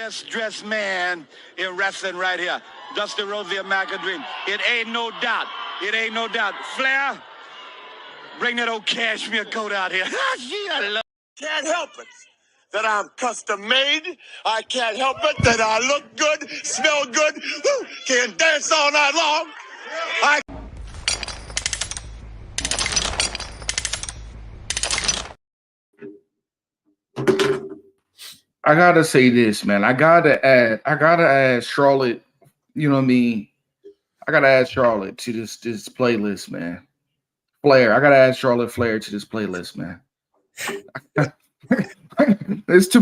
best dressed man in wrestling right here. Dusty Rhodes, the American Dream. It ain't no doubt. It ain't no doubt. Flair, bring that old cashmere coat out here. Gee, I love. Can't help it that I'm custom made. I can't help it that I look good, smell good, can dance all night long. I gotta say this, man. I gotta add Charlotte, you know what I mean? I gotta add Charlotte to this playlist, man. Flair. I gotta add Charlotte Flair to this playlist, man. It's too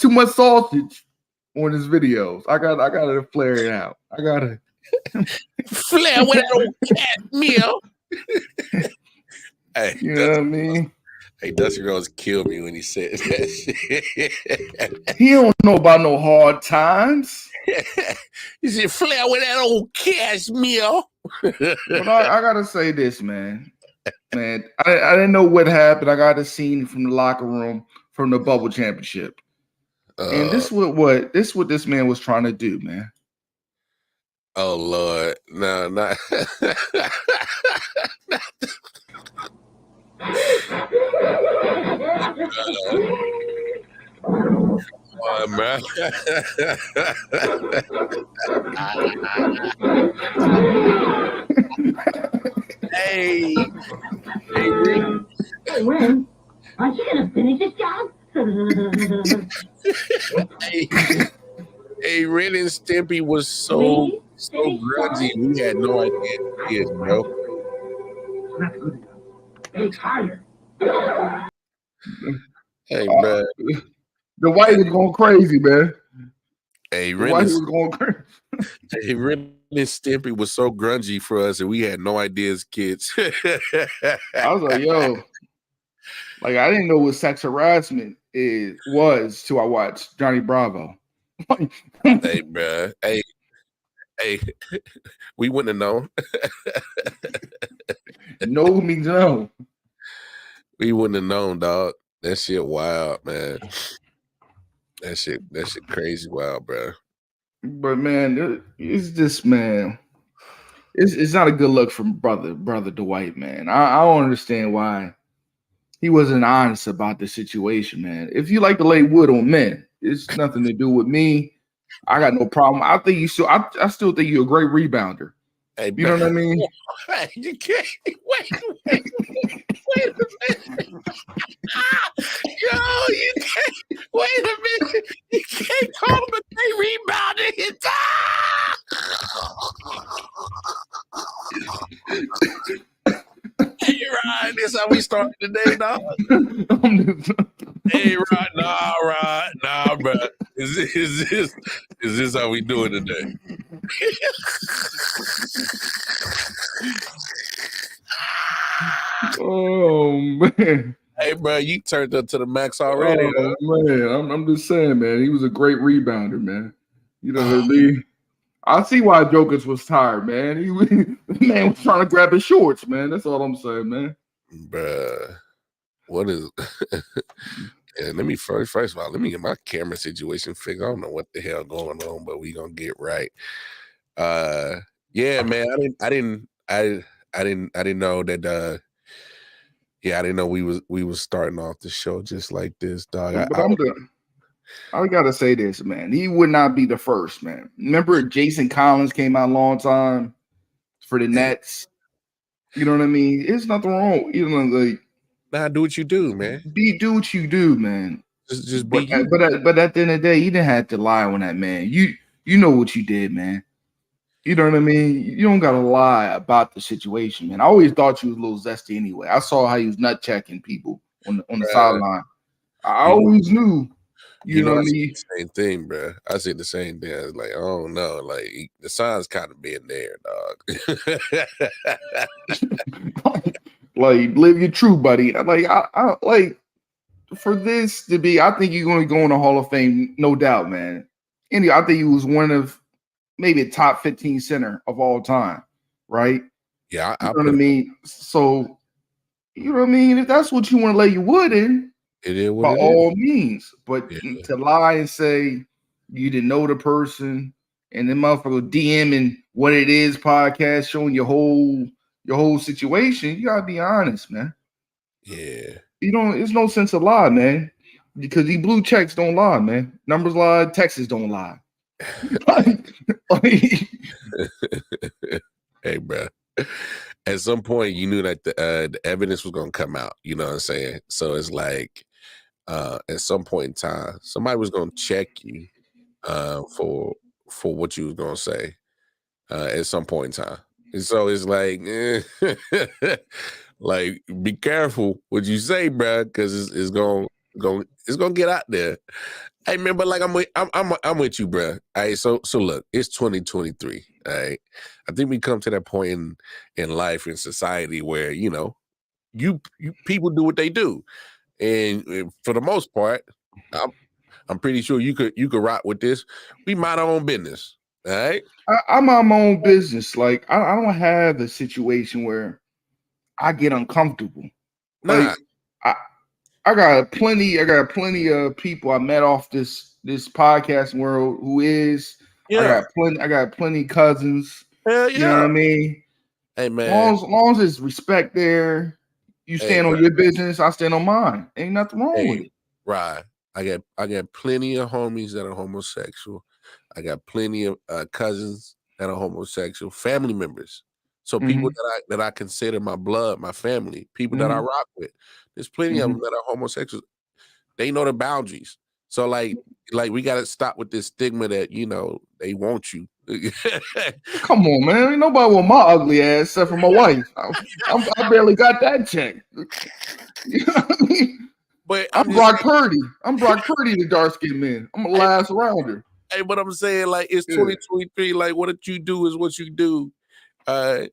much sausage on his videos. I gotta flare it out. I gotta Flair with that old cat meal. Hey, you know what I mean? Hey, Dusty Rhodes killed me when he said that shit. He don't know about no hard times. He said, Flair with that old cash meal. But I gotta say this, man. Man, I didn't know what happened. I got a scene from the locker room from the Bubble Championship. And this what this man was trying to do, man. Oh Lord. No, not come on, man. Hey, when? I should have finished this job. hey, Ren and Stimpy was so grungy. We had no idea who he is, bro. Hey, tired. Hey, man. The white was going crazy, man. Hey, the white was going crazy. Hey, Ren and Stimpy was so grungy for us, and we had no idea as kids. I was like, yo, like I didn't know what sex harassment was till I watched Johnny Bravo. Hey, bro. Hey, we wouldn't have known. No means no. We wouldn't have known, dog. That shit wild, man. That shit crazy wild, bro. But man, it's just, man. It's not a good look from brother Dwight, man. I don't understand why he wasn't honest about the situation, man. If you like to lay wood on men, it's nothing to do with me. I got no problem. I think you still. I still think you're a great rebounder. Hey, you know what I mean? Hey, you can't wait a minute. Yo, you can't wait a minute. You can't call him a great rebounder. Hey, Rod, this how we started today, dog. Hey, Rod, nah, bro. Is this how we doing today? Oh man. Hey, bro, you turned up to the max already. Oh, man, I'm just saying, man. He was a great rebounder, man. You know what I mean? I see why Jokers was tired, man. The man was trying to grab his shorts, man. That's all I'm saying, man. Bruh, what is? Yeah, let me first of all, let me get my camera situation figured. I don't know what the hell going on, but we gonna get right. Yeah, man. I didn't know that. Yeah, I didn't know we was starting off the show just like this, dog. But I'm done. I gotta say this, man. He would not be the first, man. Remember, Jason Collins came out a long time for the Nets. You know what I mean? There's nothing wrong. You know, like, nah, do what you do, man. Do what you do, man. Just be you. But at the end of the day, you didn't have to lie on that, man. You know what you did, man. You know what I mean? You don't gotta lie about the situation, man. I always thought you was a little zesty anyway. I saw how you was nut checking people on the sideline. I always knew. You know what I mean? Same thing, bro. I said the same thing. I was like, I don't know. Like, the signs kind of been there, dog. Like, live your truth, buddy. Like, I like for this to be. I think you're going to go in the Hall of Fame, no doubt, man. And I think he was one of maybe a top 15 center of all time, right? Yeah, you know what I mean. So, you know what I mean. If that's what you want to lay your wood in. It is by all means, but to lie and say you didn't know the person, and then motherfucker DMing what it is podcast, showing your whole situation. You gotta be honest, man. Yeah. You don't. It's no sense of lie, man. Because these blue checks don't lie, man. Numbers lie, Texas don't lie. Hey, bro. At some point, you knew that the evidence was gonna come out. You know what I'm saying? So it's like, at some point in time, somebody was gonna check you, for what you was gonna say, at some point in time. And so it's like, like, be careful what you say, bro, because it's gonna get out there. Hey man, but like I'm with you, bro. All right, so look, it's 2023. All right, I think we come to that point in life, in society, where you people do what they do, and for the most part, I'm pretty sure you could rock with this. We mind our own business. All right. I'm on my own business. Like I don't have a situation where I get uncomfortable. Nah. Like I got plenty of people I met off this podcast world who is. Yeah. I got plenty cousins. Hell yeah. You know what I mean? Hey man. As long as there's respect there, you stand on your business, I stand on mine. Ain't nothing wrong with it. Right. I got plenty of homies that are homosexual. I got plenty of cousins that are homosexual, family members. So people that I consider my blood, my family, people that I rock with. There's plenty of them that are homosexuals. They know the boundaries. So like we got to stop with this stigma that they want you. Come on, man! Ain't nobody want my ugly ass except for my wife. I barely got that check. You know what I mean? But I'm Brock Purdy. I'm Brock Purdy, the dark skinned man. I'm a last rounder. Hey, but I'm saying, like, it's 2023. Like, what you do is what you do. I'm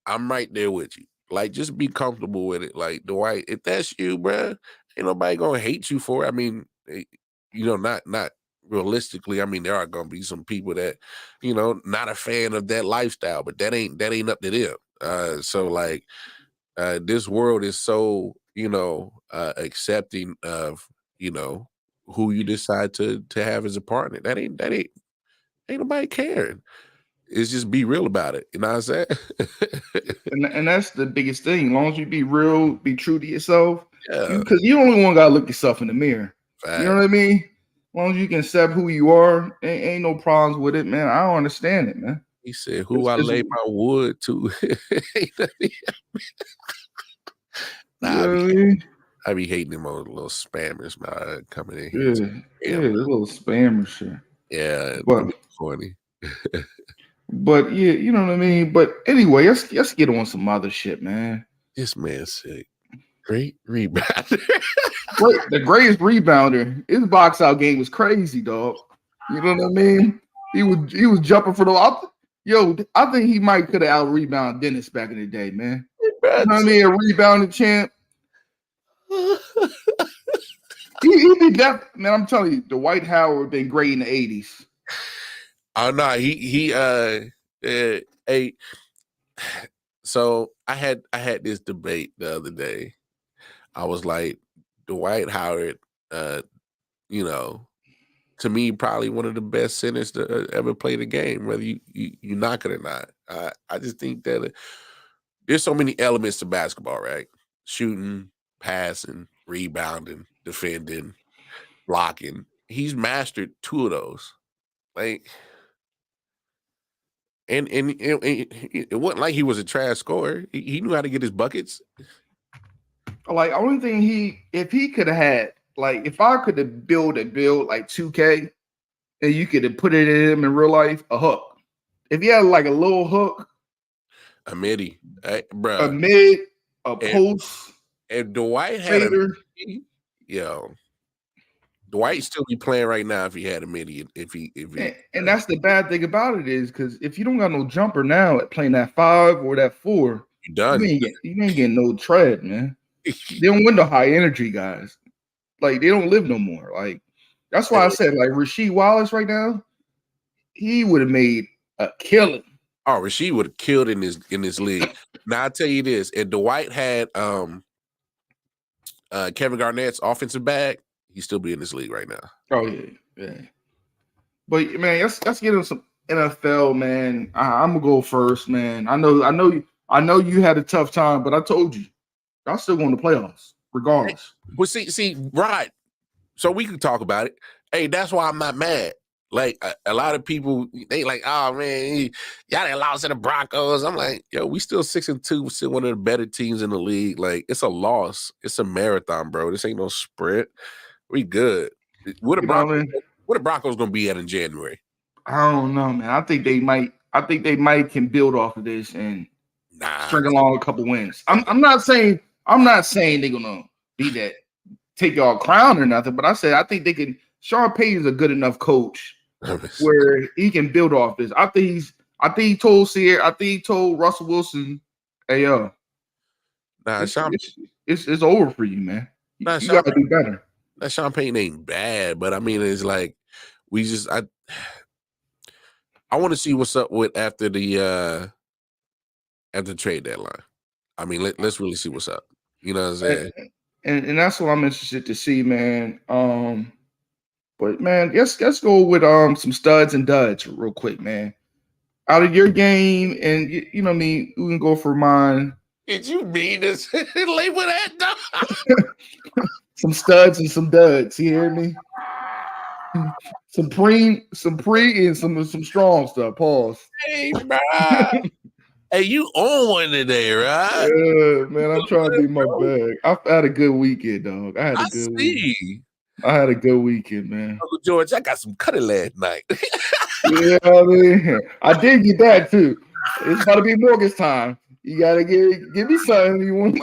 right there with you. Like, just be comfortable with it. Like, Dwight, if that's you, bruh, ain't nobody gonna hate you for it. I mean, not realistically. I mean, there are gonna be some people that, not a fan of that lifestyle, but that ain't up to them. So like, this world is so, accepting of, who you decide to have as a partner. That ain't nobody caring. It's just be real about it. You know what I'm saying? and that's the biggest thing. As long as you be real, be true to yourself. Yeah. Because you only one gotta look yourself in the mirror. Right. You know what I mean? As long as you can accept who you are, ain't no problems with it, man. I don't understand it, man. He said, "Who I lay my wood to." I be hating them old little spammers, man, coming in. Yeah, little spammer shit. Yeah, but funny. But yeah, you know what I mean. But anyway, let's get on some other shit, man. This man's sick. Great rebounder. The greatest rebounder. His box out game was crazy, dog. You know what I mean? He was jumping for the. I think he might could have out rebounded Dennis back in the day, man. You know what I mean? A rebounding champ. he be that, man. I'm telling you, Dwight Howard been great in the 80s. Oh no, hey. So I had this debate the other day. I was like, Dwight Howard, to me, probably one of the best centers to ever play the game, whether you knock it or not. I just think that there's so many elements to basketball, right? Shooting, passing, rebounding, defending, blocking. He's mastered 2 of those. Like, and it wasn't like he was a trash scorer. He knew how to get his buckets. Like, only thing if he could have had, like, if I could have built like 2K and you could have put it in him in real life, a hook. If he had like a little hook, a midi, bro, a mid, a post, and Dwight had a midi, Dwight still be playing right now if he had a midi. If he and that's the bad thing about it is because if you don't got no jumper now at playing that 5 or that 4, you done. You ain't getting no tread, man. They don't win the high energy guys. Like, they don't live no more. Like, that's why I said, like, Rasheed Wallace right now, he would have made a killing. Oh, Rasheed would have killed in this league. Now I'll tell you this, and Dwight had Kevin Garnett's offensive bag, he'd still be in this league right now. Oh yeah. Yeah. But man, let's get him some NFL, man. I'm gonna go first, man. I know you had a tough time, but I told you, y'all still going to playoffs, regardless. Well, see, Rod. So we could talk about it. Hey, that's why I'm not mad. Like a lot of people, they like, oh man, y'all done lost to the Broncos. I'm like, yo, we still 6-2, we're still one of the better teams in the league. Like, it's a loss. It's a marathon, bro. This ain't no sprint. We good. What the Broncos gonna be at in January? I don't know, man. I think they might can build off of this and string along a couple wins. I'm not saying they're gonna be that take y'all crown or nothing, but I think they can. Sean Payton's a good enough coach where he can build off this. I think he told Russell Wilson, hey yo, it's over for you, man. You gotta do better. That Sean Payton ain't bad, but I mean, it's like I want to see what's up with after the trade deadline. I mean, let's really see what's up. You know what I'm saying? And that's what I'm interested to see, man. But man, let's go with some studs and duds real quick, man. Out of your game, and you know me, we can go for mine. Did you mean this? Label that dog. Some studs and some duds. You hear me? Some pre, and some strong stuff. Pause. Hey, bro. Hey, you on one today, right? Yeah, man. I'm trying to be my bag. I've had a good weekend, dog. I had a good weekend, man. Uncle George, I got some cutting last night. Yeah, I mean, I did get that too. It's about to be mortgage time. You gotta give me something you want.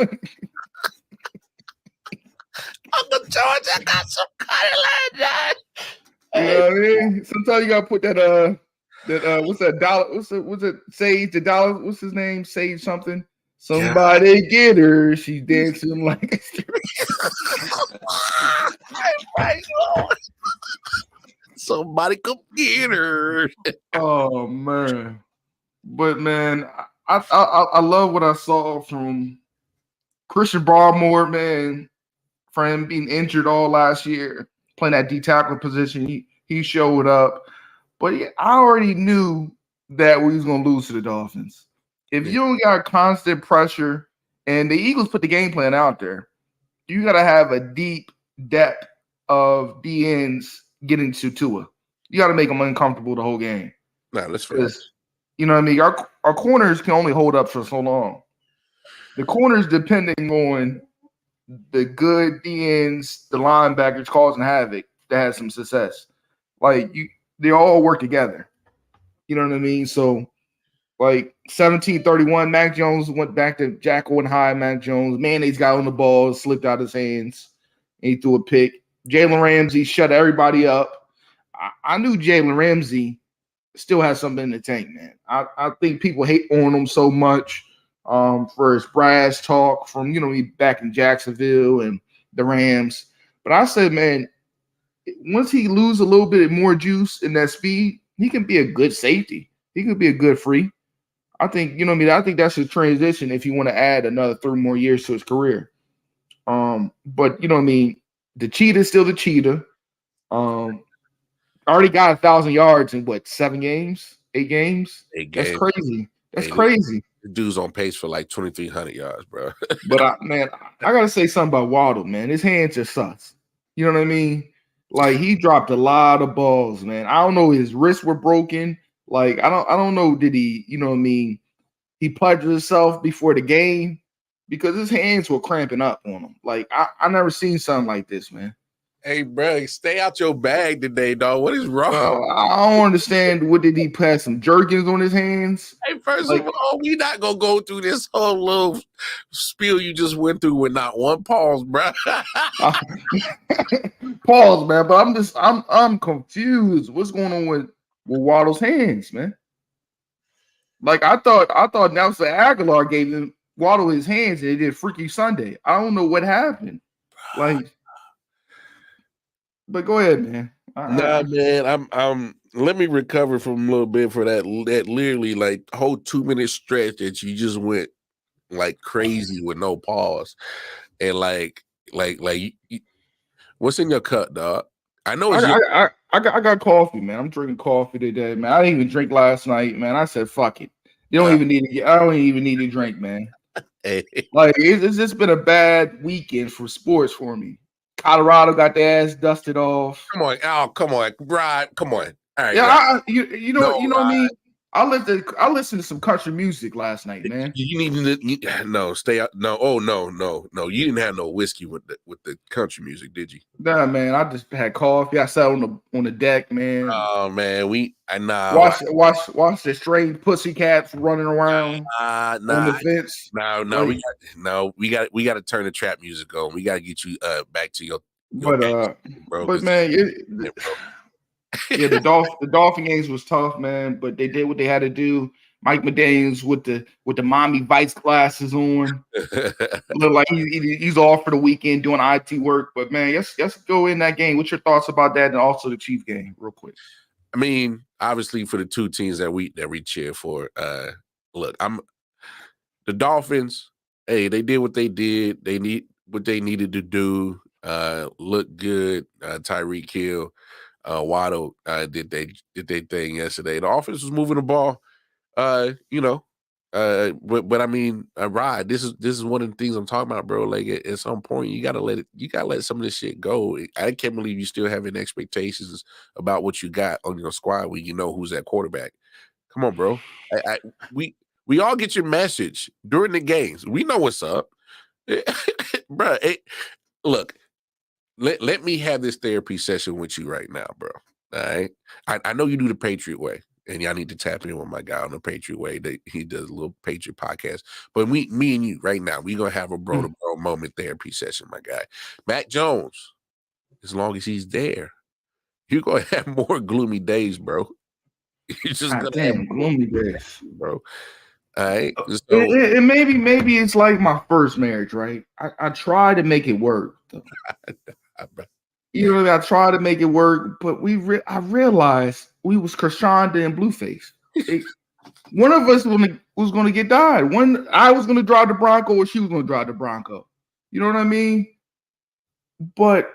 Uncle George, I got some cutting last night. You know what I mean? Sometimes you gotta put that what's that dollar? What's it? Sage the dollar? What's his name? Sage something. Somebody get her. She's dancing like somebody come get her. Oh man. But man, I love what I saw from Christian Barmore, man, for him being injured all last year, playing that D tackle position. He showed up. But I already knew that we was gonna lose to the Dolphins. If you don't got constant pressure, and the Eagles put the game plan out there, you got to have a deep depth of DNs getting to Tua. You got to make them uncomfortable the whole game. Nah, that's fair. You know what I mean? Our corners can only hold up for so long. The corners, depending on the good DNs, the linebackers causing havoc, that has some success. Like they all work together. You know what I mean? So, like 17-31, Mac Jones went back to Jackal and high. Mac Jones, mayonnaise got on the ball, slipped out his hands, and he threw a pick. Jalen Ramsey shut everybody up. I knew Jalen Ramsey still has something in the tank, man. I think people hate on him so much for his brass talk from, he back in Jacksonville and the Rams. But I said, man, once he lose a little bit more juice in that speed, he can be a good safety. He could be a good free. I think, I think that's his transition if you want to add another 3 more years to his career. But the cheetah's still the cheetah. Already got 1,000 yards in 7 games, 8 games? 8 games. That's crazy. That's crazy. The dude's on pace for like 2,300 yards, bro. But I gotta say something about Waddle, man. His hands just sucks. You know what I mean? Like, he dropped a lot of balls, man. I don't know, his wrists were broken. Like, I don't know, did he, he pledged himself before the game because his hands were cramping up on him. Like, I never seen something like this, man. Hey, bro, stay out your bag today, dog. What is wrong? I don't understand. What did he pass some jerkins on his hands? Hey, first of all, we not gonna go through this whole little spiel you just went through with not one pause, bro. Pause, man. But I'm confused. What's going on with Waddle's hands, man? Like, I thought Nelson Aguilar gave him Waddle his hands and they did Freaky Sunday. I don't know what happened. Like, but go ahead, man. Nah, man. I'm. Let me recover from a little bit for that literally like whole 2-minute stretch that you just went like crazy with no pause, and like what's in your cup, dog? I know it's I got coffee, man. I'm drinking coffee today, man. I didn't even drink last night, man. I said, fuck it. You don't even need to I don't even need to drink, man. Hey. Like it's just been a bad weekend for sports for me. Colorado got their ass dusted off. Come on, Rod. Come on. All right, Yeah, you know Rod. me. I listened to some country music last night, man. You need to no stay out. No, no. You didn't have no whiskey with the country music, did you? Nah, man. I just had coffee. I sat on the deck, man. Oh man, Watch the stray pussycats running around on the fence. We got to turn the trap music on. We got to get you back to your but man, the Dolphin games was tough, man. But they did what they had to do. Mike McDaniels with the mommy Vice glasses on, look like he's off for the weekend doing IT work. But man, let's go in that game. What's your thoughts about that, and also the Chiefs game, real quick? I mean, obviously for the two teams that we cheer for. Look, the Dolphins. Hey, they did what they did. They need what they needed to do. Look good. Tyreek Hill, Waddle did they thing yesterday. The offense was moving the ball. But I mean, Rod, this is one of the things I'm talking about, bro. Like at some point, you gotta let some of this shit go. I can't believe you still having expectations about what you got on your squad when you know who's at quarterback. Come on, bro. We all get your message during the games. We know what's up, bro. Look, let me have this therapy session with you right now, bro. All right, I know you do the Patriot way. And y'all need to tap in with my guy on the Patriot Way. He does a little Patriot podcast. But me and you right now, we're going to have a bro-to-bro moment therapy session, my guy. Mac Jones, as long as he's there, you're going to have more gloomy days, bro. You're just going to have gloomy days, bro. All right? So, and maybe it's like my first marriage, right? I try to make it work. I tried to make it work, but I realized we was Krishanda and Blueface. One of us was going to get died. One, I was going to drive the Bronco, or she was going to drive the Bronco. You know what I mean? But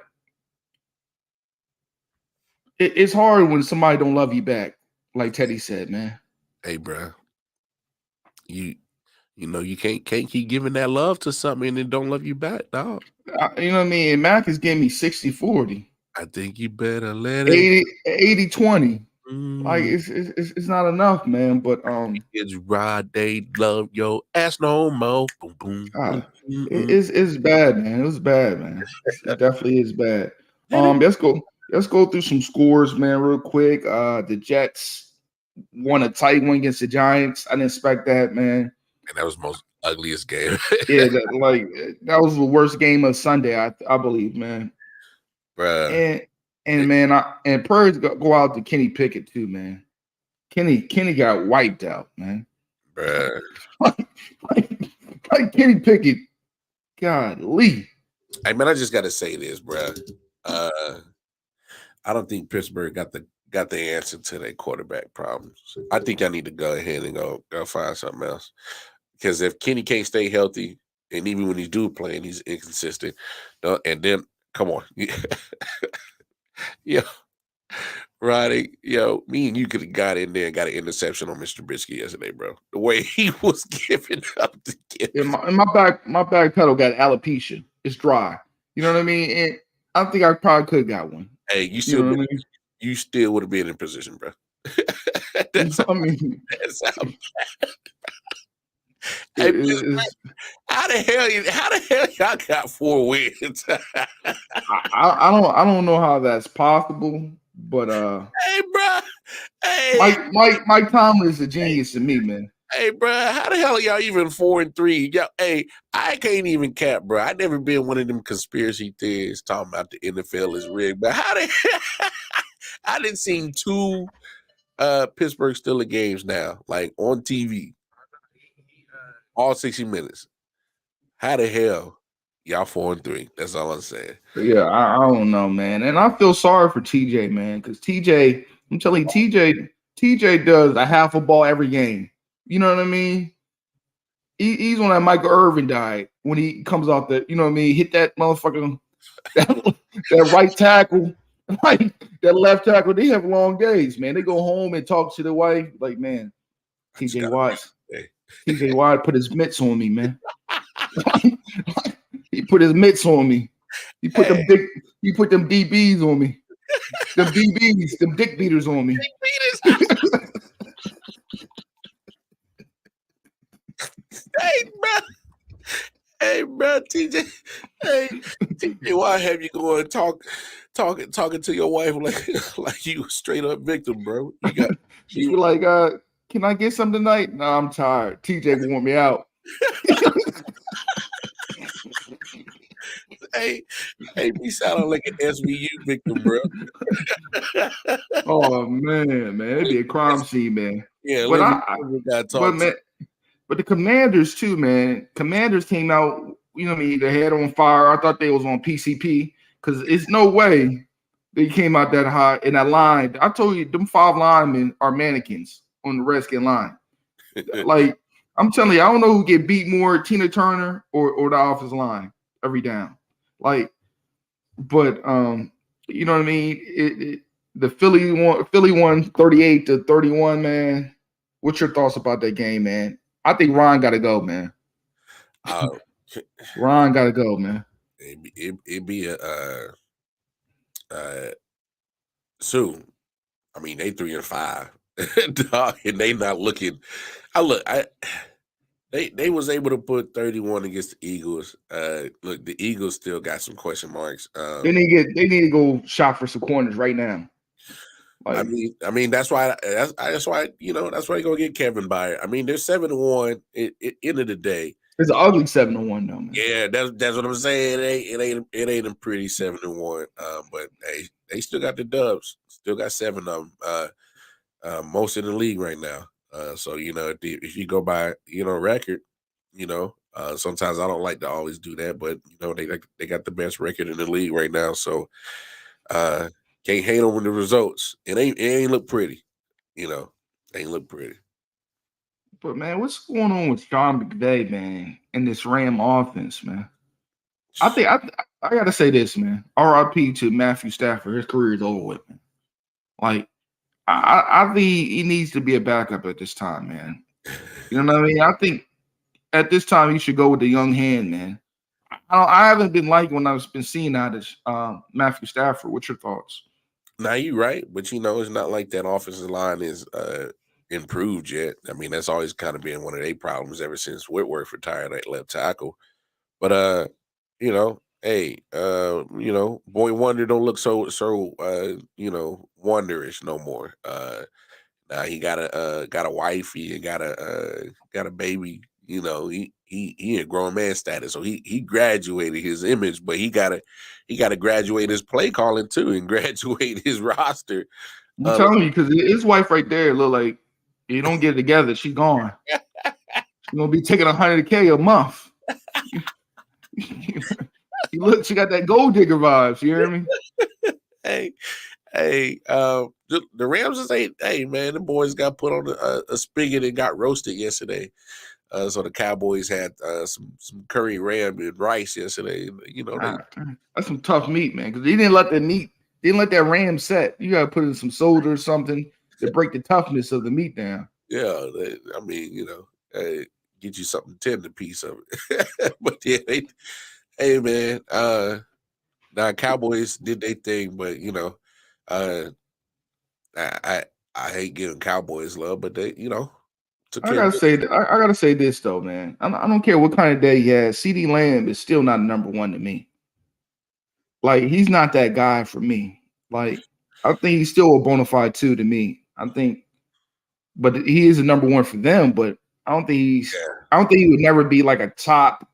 it's hard when somebody don't love you back, like Teddy said, man. Hey, bro, you can't keep giving that love to something and it don't love you back, dog. You know what I mean? And Mac is giving me 60-40. I think you better let it 80-20. Like it's not enough, man. But it's Rod, they love your ass no more. Boom, boom. It's bad, man. It was bad, man. It definitely is bad. Let's go through some scores, man, real quick. The Jets won a tight one against the Giants. I didn't expect that, man. And that was the most ugliest game. Yeah, that was the worst game of Sunday, I believe, man. Bruh. And man, prayers go out to Kenny Pickett too, man. Kenny got wiped out, man. Bruh. like Kenny Pickett, golly. Hey man, I just gotta say this, bruh. I don't think Pittsburgh got the answer to their quarterback problems. I think I need to go ahead and go find something else. Because if Kenny can't stay healthy, and even when he's playing, he's inconsistent. And then, come on. Yo, Roddy, me and you could have got in there and got an interception on Mr. Trubisky yesterday, bro. The way he was giving up to get my back pedal got alopecia. It's dry. You know what I mean? And I think I probably could have got one. Hey, you still would have been in position, bro. That's how bad. Hey, how the hell y'all got 4 wins? I don't know how that's possible, but hey, bro. Hey, Mike Tomlin is a genius to me, man. Hey, bro, how the hell are y'all even 4-3? Yo, hey, I can't even cap, bro. I never been one of them conspiracy theorists talking about the NFL is rigged, but how the hell? I didn't see 2 Pittsburgh Steelers games now, like on TV. All 60 minutes. How the hell y'all 4-3? That's all I'm saying. Yeah, I don't know, man. And I feel sorry for TJ, man, because TJ, I'm telling you, TJ does a half a ball every game. You know what I mean? He's on that Michael Irvin diet when he comes off the, you know what I mean? Hit that motherfucker, that right tackle. Like that left tackle, they have long days, man. They go home and talk to the wife, like, man, TJ Watt put his mitts on me, man. He put his mitts on me. He put them DBs on me. Them DBs, them dick beaters on me. Hey, bro, TJ. Hey, TJ, why have you going talking to your wife like you a straight up victim, bro? She be like, can I get some tonight? No, I'm tired. TJ wore me out. Hey, me sounding like an SVU victim, bro. Oh man, it'd be a crime scene, man. Yeah, but the Commanders too, man. Commanders came out, you know what I mean, their head on fire. I thought they was on PCP because it's no way they came out that high in that line. I told you, them 5 linemen are mannequins on the Redskin line. Like, I'm telling you, I don't know who get beat more, Tina Turner or the offensive line every down. Like, but you know what I mean? The Philly won 38-31, man. What's your thoughts about that game, man? I think Ron got to go, man. Ron got to go, man. It'd be a soon. I mean, they 3-5, dog, and they not looking. They was able to put 31 against the Eagles. Look, the Eagles still got some question marks. They need to go shop for some corners right now. Like, I mean that's why that's why you're gonna get Kevin Byard. I mean, they're 7-1. End of the day, it's an ugly 7-1 though, man. Yeah, that's what I'm saying. It ain't a pretty 7-1. But they still got the dubs. Still got 7 of them. Most in the league right now. So if you go by record, sometimes I don't like to always do that, but they got the best record in the league right now. So can't hate on the results. It ain't look pretty, ain't look pretty. But man, what's going on with Sean McVay, man, and this Ram offense, man? I think I gotta say this, man. RIP to Matthew Stafford. His career is over with, man. Like, I think he needs to be a backup at this time, man. You know what I mean? I think at this time he should go with the young hand, man. I haven't been liking when I've been seeing out of Matthew Stafford. What's your thoughts? Now you're right, but it's not like that offensive line is improved yet. I mean, that's always kind of been one of their problems ever since Whitworth retired at left tackle. But hey, Boy Wonder don't look so wonderish no more. Now he got a wife, he got a baby. He in grown man status, so he graduated his image, but he gotta graduate his play calling too, and graduate his roster. I'm telling you, because his wife right there look like you don't get it together, she's gone. She's gonna be taking $100K a month. She got that gold digger vibes. You hear me? Hey, the Rams just ain't. Hey, man, the boys got put on a spigot and got roasted yesterday. So the Cowboys had some curry ram and rice yesterday. That's some tough meat, man. Because they didn't let that ram set. You gotta put in some soda or something to break the toughness of the meat down. Yeah, I mean, get you something tender piece of it. But yeah, hey man, now Cowboys did their thing, but I hate giving Cowboys love, but they, I gotta say this though, man. I don't care what kind of day he has. CeeDee Lamb is still not number 1 to me. Like, he's not that guy for me. Like, I think he's still a bona fide 2 to me. I think, but he is a number 1 for them. But I don't think he would never be like a top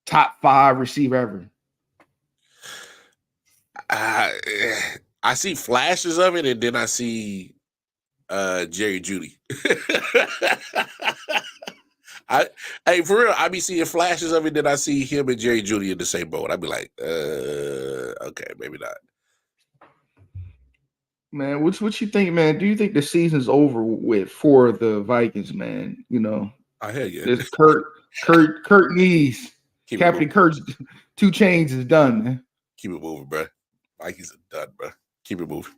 5 receiver ever. I see flashes of it, and then I see Jerry Jeudy. Hey, for real, I be seeing flashes of it, then I see him and Jerry Jeudy in the same boat. I'd be like, okay, maybe not. Man, what you think, man? Do you think the season's over with for the Vikings, man? I hear you. This Kurt needs Captain Kurt's 2 chains is done, man. Keep it moving, bro. Mikey's a dud, bro. Keep it moving.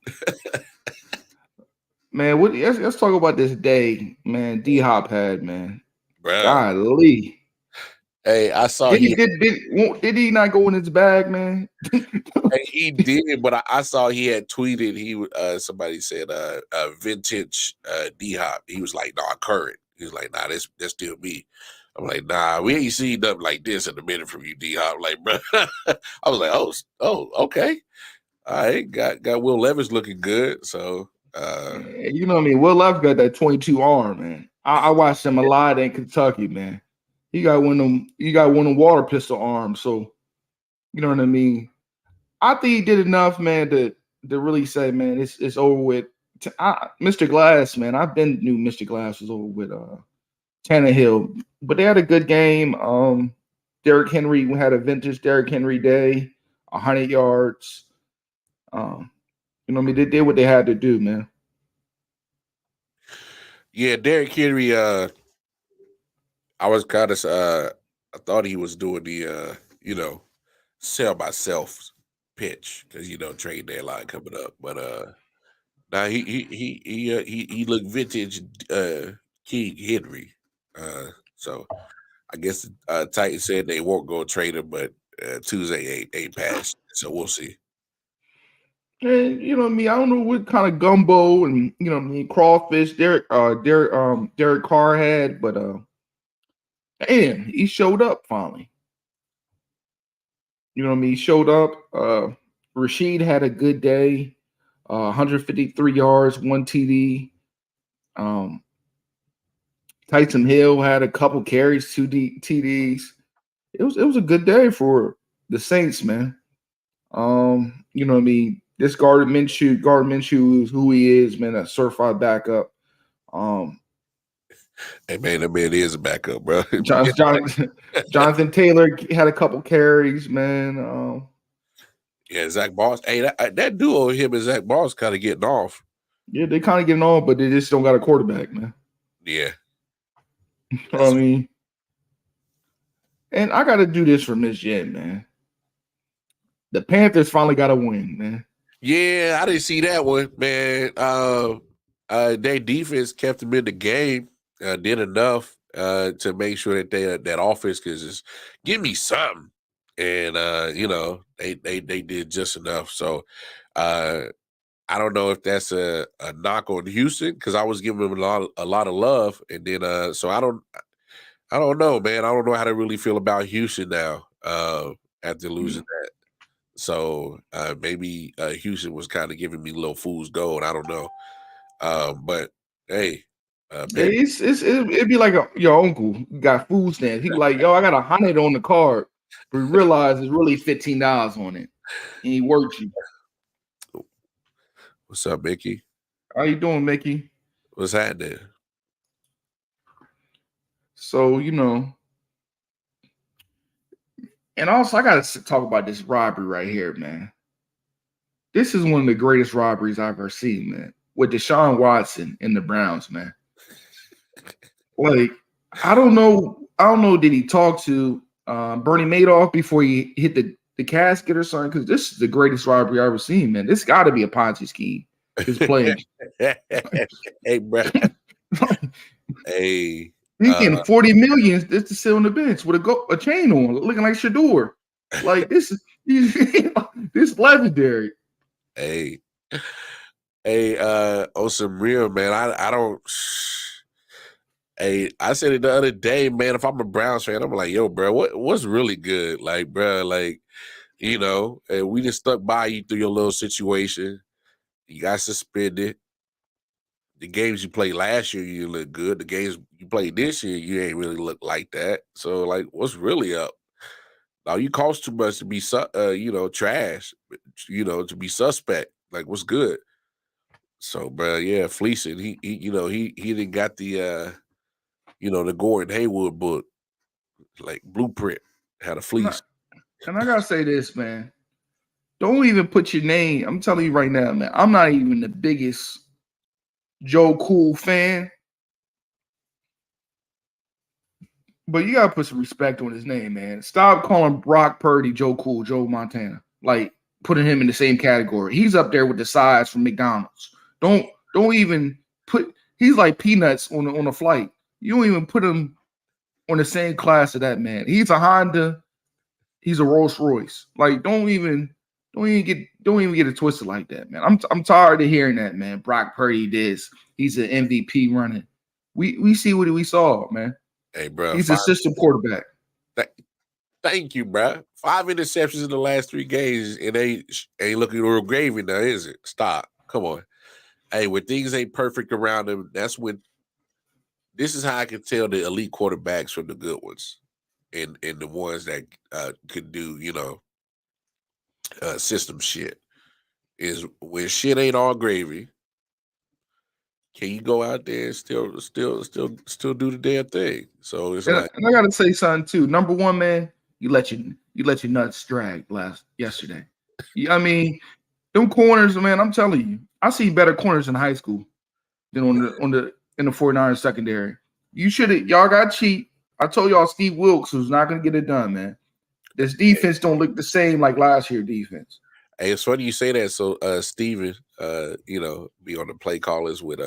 Man, let's talk about this day, man. D Hop had, man. Bro. Golly. Hey, I saw Did he not go in his bag, man? Hey, he did, but I saw he had tweeted. Somebody said vintage D Hop. He was like, nah, current. He was like, nah, that's still me. I'm like, nah, we ain't seen nothing like this in a minute from you, D Hop. Like, bro, I was like, oh, okay. All right, got Will Levis looking good. So you know what I mean? Will Levis got that 22 arm, man. I watched him a lot in Kentucky, man. He got one of them water pistol arms. So you know what I mean? I think he did enough, man, to really say, man, it's over with. Mr. Glass, man, I've been knew Mr. Glass was over with Tannehill, but they had a good game. Derrick Henry had a vintage Derrick Henry day, 100 yards. You know what I mean? They did what they had to do, man. Yeah, Derrick Henry. I was kind of I thought he was doing the sell myself pitch because trade deadline coming up, but now he looked vintage King Henry. So I guess Titans said they won't go trade him, but Tuesday ain't passed, so we'll see. And you know what I mean? I don't know what kind of gumbo and you know what I mean crawfish Derek Carr had, but and he showed up finally. You know what I mean? He showed up. Rashid had a good day. 153 yards, 1 TD. Tyson Hill had a couple carries, 2 TDs. It was a good day for the Saints, man. You know what I mean? This Gardner Minshew is who he is, man. A certified backup. Hey man, that man is a backup, bro. Jonathan Taylor had a couple carries, man. Yeah, Zach Moss. Hey, that duo, him and Zach Moss, kind of getting off. Yeah, they kind of getting on, but they just don't got a quarterback, man. Yeah. You know what I mean? And I got to do this for Miss Jen, man. The Panthers finally got a win, man. Yeah, I didn't see that one, man. Their defense kept them in the game, did enough to make sure that that offense could just give me something, and they did just enough. So I don't know if that's a knock on Houston because I was giving them a lot of love, and then so I don't know, man. I don't know how to really feel about Houston now after losing that. So maybe Houston was kind of giving me a little fool's gold. I don't know. But hey, it'd be like your uncle got food stamps. He be like, yo, I got 100 on the card. But we realize it's really $15 on it. And he works you. What's up, Mickey? How you doing, Mickey? What's happening? So, and also I got to talk about this robbery right here, man. This is one of the greatest robberies I've ever seen, man. With Deshaun Watson and the Browns, man. Like, I don't know. Did he talk to Bernie Madoff before he hit the casket or something? Because this is the greatest robbery I've ever seen, man. This got to be a Ponzi scheme. His playing. Hey, bro. Hey. He's getting $40 million just to sit on the bench with a chain on, looking like Shador. Like this is legendary. Hey, on some real, man. I don't. Hey, I said it the other day, man. If I'm a Browns fan, I'm like, yo, bro, what's really good? Like, bro, like, we just stuck by you through your little situation. You got suspended. The games you played last year, you look good. The games you played this year, you ain't really look like that. So, like, what's really up? Now you cost too much to be, trash. To be suspect. Like, what's good? So, bro, yeah, fleecing. He didn't got the, the Gordon Haywood book, like blueprint, how to fleece. And I gotta say this, man. Don't even put your name. I'm telling you right now, man. I'm not even the biggest Joe Cool fan, but you gotta put some respect on his name, man. Stop calling Brock Purdy Joe Cool, Joe Montana. Like putting him in the same category. He's up there with the size from McDonald's. Don't even put. He's like peanuts on a flight. You don't even put him on the same class of that man. He's a Honda. He's a Rolls Royce. Like don't even get it twisted like that, man. I'm tired of hearing that, man. Brock Purdy this. He's an MVP running. We see what we saw, man. Hey, bro. He's a system quarterback. Thank you, bro. 5 interceptions in the last 3 games. It ain't looking real gravy now, is it? Stop. Come on. Hey, when things ain't perfect around him, that's when. This is how I can tell the elite quarterbacks from the good ones, and the ones that could do, system shit. Is when shit ain't all gravy. Can you go out there and still do the damn thing? So it's and I gotta say something too. Number one, man, you let your nuts drag yesterday. I mean, them corners, man. I'm telling you, I see better corners in high school than in the 49ers secondary. Y'all got cheap. I told y'all Steve Wilkes was not gonna get it done, man. This defense don't look the same like last year's defense. Hey, it's funny you say that. So Steven, be on the play callers with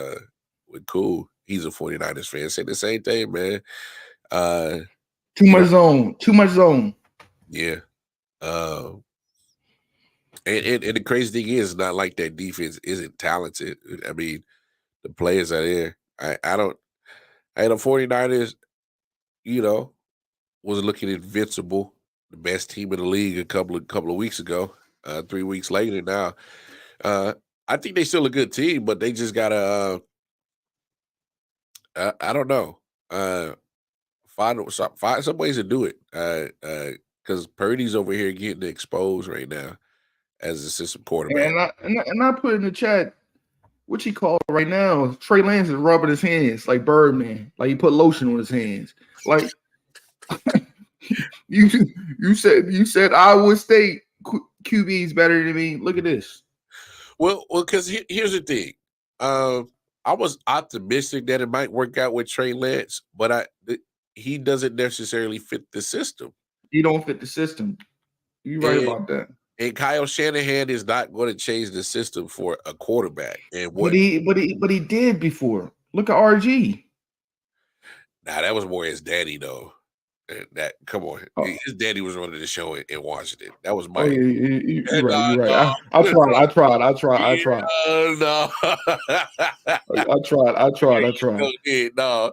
Cool. He's a 49ers fan. Said the same thing, man. Too much zone. Yeah. And the crazy thing is, not like that defense isn't talented. I mean, the players are there. The 49ers, was looking invincible, the best team in the league a couple of weeks ago. 3 weeks later now, I think they still a good team, but they just gotta. I don't know. Find some ways to do it. Because Purdy's over here getting exposed right now as a system quarterback. And I put in the chat what you call right now. Trey Lance is rubbing his hands like Birdman, like he put lotion on his hands. Like you said Iowa State QB is better than me. Look at this. Well, because here's the thing. I was optimistic that it might work out with Trey Lance, but he doesn't necessarily fit the system. He don't fit the system. You're right about that. And Kyle Shanahan is not going to change the system for a quarterback. And but he did before. Look at RG. Nah, that was more his daddy though. That come on, his daddy was running the show in Washington. That was my. You're right. I tried. No. I tried. No.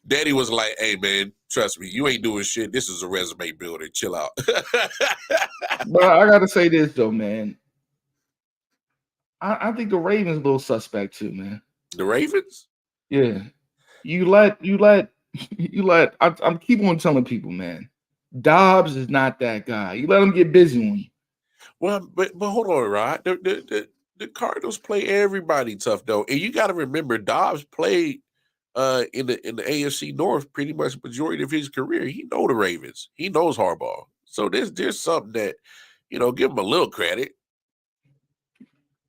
Daddy was like, "Hey man, trust me, you ain't doing shit. This is a resume builder. Chill out." But I gotta say this though, man. I think the Ravens a little suspect too, man. The Ravens? Yeah. You let. I'm keep on telling people, man. Dobbs is not that guy. You let him get busy on you. Well, but hold on, Rod. The Cardinals play everybody tough though, and you got to remember Dobbs played in the AFC North pretty much majority of his career. He know the Ravens. He knows Harbaugh. So there's something that give him a little credit.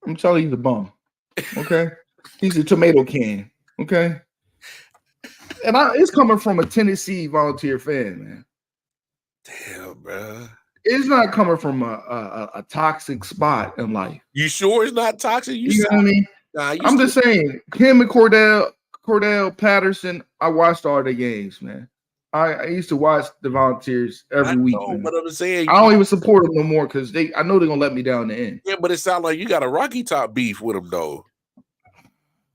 I'm telling you, he's a bum. Okay, he's a tomato can. Okay. And it's coming from a Tennessee Volunteer fan, man. Damn, bro. It's not coming from a toxic spot in life. You sure it's not toxic? You know what I mean? Nah, I'm just saying, him and Cordell Patterson, I watched all the games, man. I used to watch the Volunteers every week, man. But I'm saying, I don't even support them no more because I know they're going to let me down in the end. Yeah, but it sounds like you got a Rocky Top beef with him, though.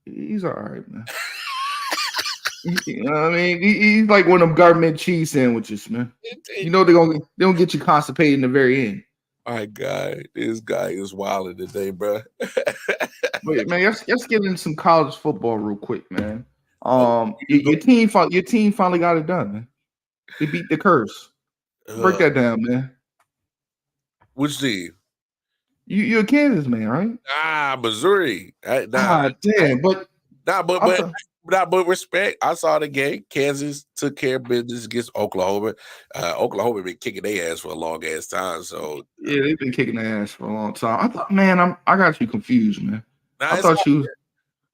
He's all right, man. You know what I mean? He's like one of them government cheese sandwiches, man. You know they don't get you constipated in the very end. My God, this guy is wilding today, bro. Wait, man, let's get into some college football real quick, man. Your team finally got it done, man. They beat the curse. Break that down, man. Which team? You're a Kansas man, right? Missouri. Damn, but respect. I saw the game. Kansas took care of business against Oklahoma. Oklahoma been kicking their ass for a long ass time. So yeah, they've been kicking their ass for a long time. I thought, man, I got you confused, man. I thought you.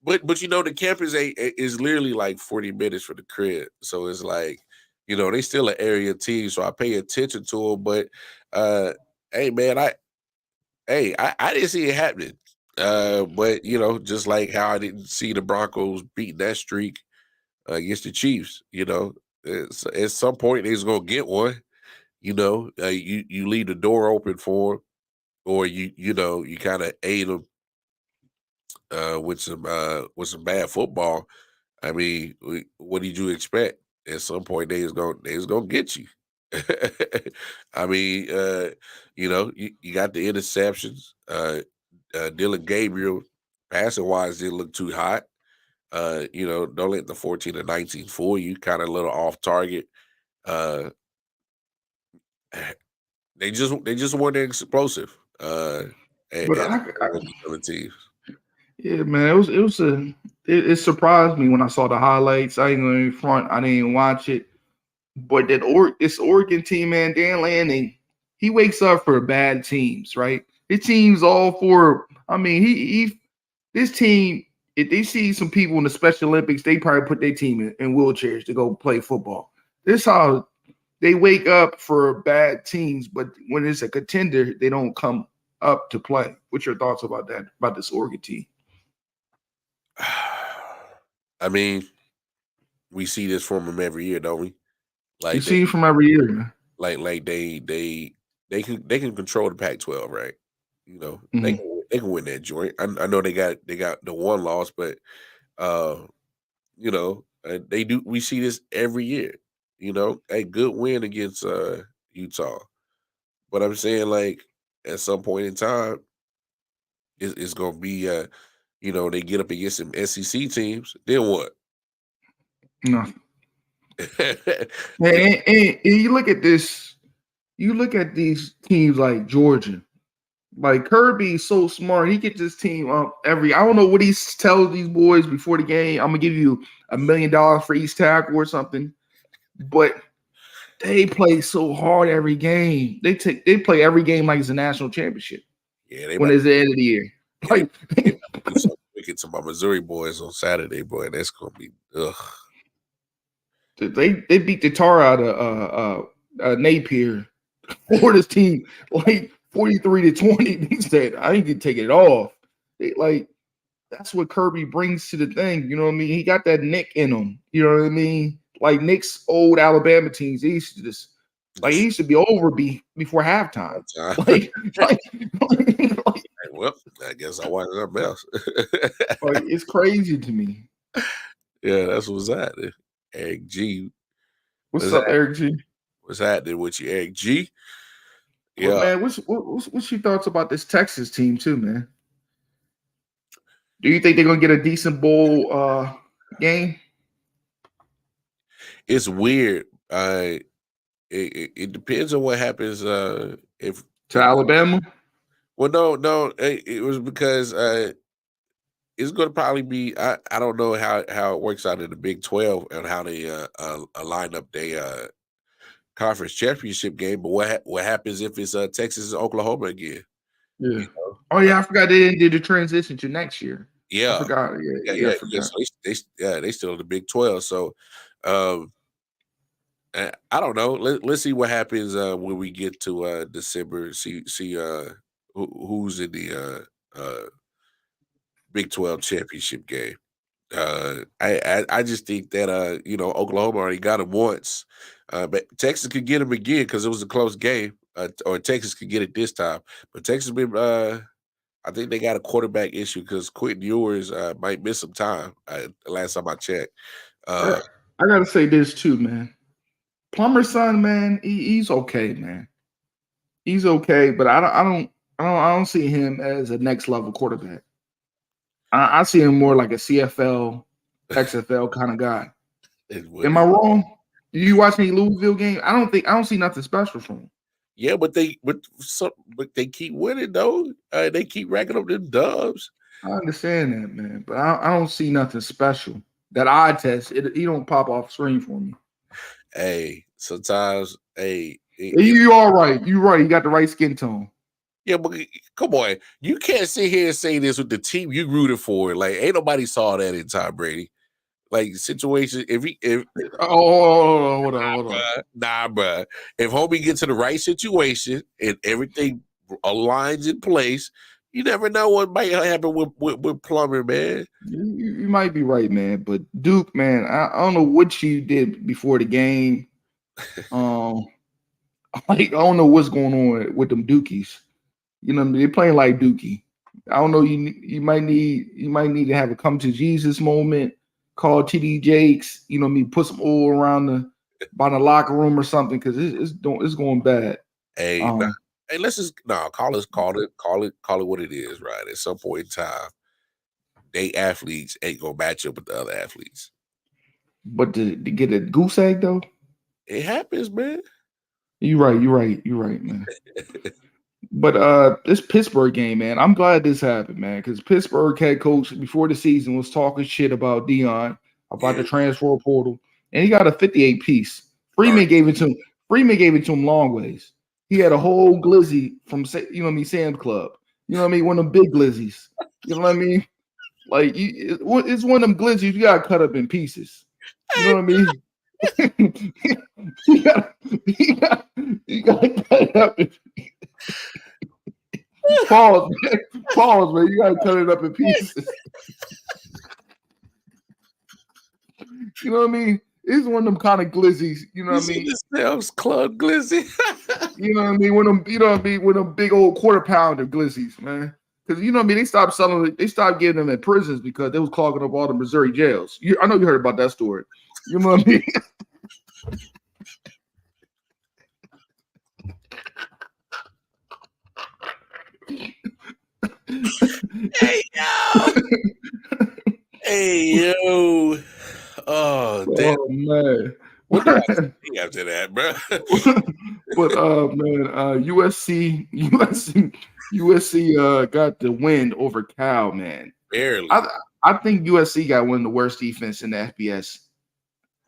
But the campus is literally like 40 minutes from the crib. So it's like, they still an area team. So I pay attention to them. But hey, man, Hey, I didn't see it happening. But just like how I didn't see the Broncos beating that streak against the Chiefs, at some point they's gonna get one. You leave the door open for 'em, or you kind of aid them with some bad football. I mean, what did you expect? At some point, they was gonna get you. I mean, you got the interceptions. Dylan Gabriel, passing wise, didn't look too hot. Don't let the 14 or 19 fool you. Kind of a little off target. Uh, they just weren't explosive. But As other teams. yeah, man, it surprised me when I saw the highlights. I ain't going to front. I didn't even watch it. But this Oregon team, man, Dan Lanning, he wakes up for bad teams, right? His team's all for. I mean, this team. If they see some people in the Special Olympics, they probably put their team in wheelchairs to go play football. This how they wake up for bad teams, but when it's a contender, they don't come up to play. What's your thoughts about that? About this Oregon team? I mean, we see this from them every year, don't we? You see it from every year, man. Like they can control the Pac-12, right? Mm-hmm. They can win that joint. I know they got the one loss, but they do. We see this every year. A good win against Utah, but I'm saying like at some point in time, it's gonna be they get up against some SEC teams. Then what? Nothing. and you look at this. You look at these teams like Georgia. Like Kirby's so smart. He gets his team up I don't know what he tells these boys before the game. I'm gonna give you $1 million for each tackle or something. But they play so hard every game. They play every game like it's a national championship. Yeah, when it's the end of the year. Like they do something wicked to my Missouri boys on Saturday, boy. That's gonna be ugh. They beat the tar out of Napier for this team, like 43-20. He said, I ain't gonna take it off. That's what Kirby brings to the thing. You know what I mean? He got that Nick in him. You know what I mean? Like Nick's old Alabama teams, he used to he used to be over before halftime. Well, I guess I watched something else. It's crazy to me. Yeah, that's what's happening. Eric G. What's up, Eric G? What's happening with you, Eric G? Yeah, well, man. What's your thoughts about this Texas team too, man? Do you think they're gonna get a decent bowl game? It's weird. It depends on what happens. If to Alabama. Well, no. It was because it's going to probably be. I don't know how it works out in the Big 12 and how they line up their conference championship game. But what happens if it's Texas and Oklahoma again? Yeah. Oh yeah, I forgot they did the transition to next year. Yeah, I forgot. Yeah. I forgot. So they still in the Big 12. So, I don't know. Let's see what happens when we get to December. See who's in the Big 12 championship game. I just think that Oklahoma already got him once, but Texas could get him again because it was a close game, or Texas could get it this time. But Texas been, I think they got a quarterback issue because Quentin Ewers might miss some time. The last time I checked, I gotta say this too, man. Plummer's son, man, he's okay, man. He's okay, but I don't see him as a next level quarterback. I see him more like a CFL, XFL kind of guy. Am I wrong? Do you watch any Louisville game? I don't see nothing special from him. Yeah, but they keep winning though. They keep racking up them dubs. I understand that, man, but I don't see nothing special. That eye test, he don't pop off screen for me. Hey, sometimes, you all right. You right. You got the right skin tone. Yeah, but come on. You can't sit here and say this with the team you rooted for. Like, ain't nobody saw that in Tom Brady. Like, situation, hold on. Nah, bruh. If homie gets to the right situation and everything lines in place. You never know what might happen with Plummer, man. You might be right, man. But Duke, man, I don't know what you did before the game. I don't know what's going on with them Dukies. You know, they're playing like Dookie. I don't know. You might need to have a come to Jesus moment. Call TD Jakes. You know, put some oil around by the locker room or something because it's going bad. Hey, hey, let's just call it what it is, right? At some point in time, they athletes ain't gonna match up with the other athletes. But to get a goose egg though, it happens, man. You're right, man. But this Pittsburgh game, man, I'm glad this happened, man, because Pittsburgh head coach before the season was talking shit about Dion, about the transfer portal, and he got a 58 piece. Freeman gave it to him. Freeman gave it to him long ways. He had a whole glizzy from Sam's Club. You know what I mean? One of them big glizzies. You know what I mean? Like it's one of them glizzies you gotta cut up in pieces. You know what I mean? you gotta cut it up in pieces. Pause, man. You gotta cut it up in pieces. You know what I mean? It's one of them kind of glizzies. You know what I mean? Sam's Club glizzy. You know what I mean? One of them, you know what I mean? One of them big old quarter pounder glizzies, man. Because you know what I mean? They stopped selling it. They stopped getting them in prisons because they was clogging up all the Missouri jails. I know you heard about that story. You know what I mean? Hey yo. Oh damn, man. What did I say after that, bro? But man, USC got the win over Cal, man. Barely. I think USC got one of the worst defense in the FBS.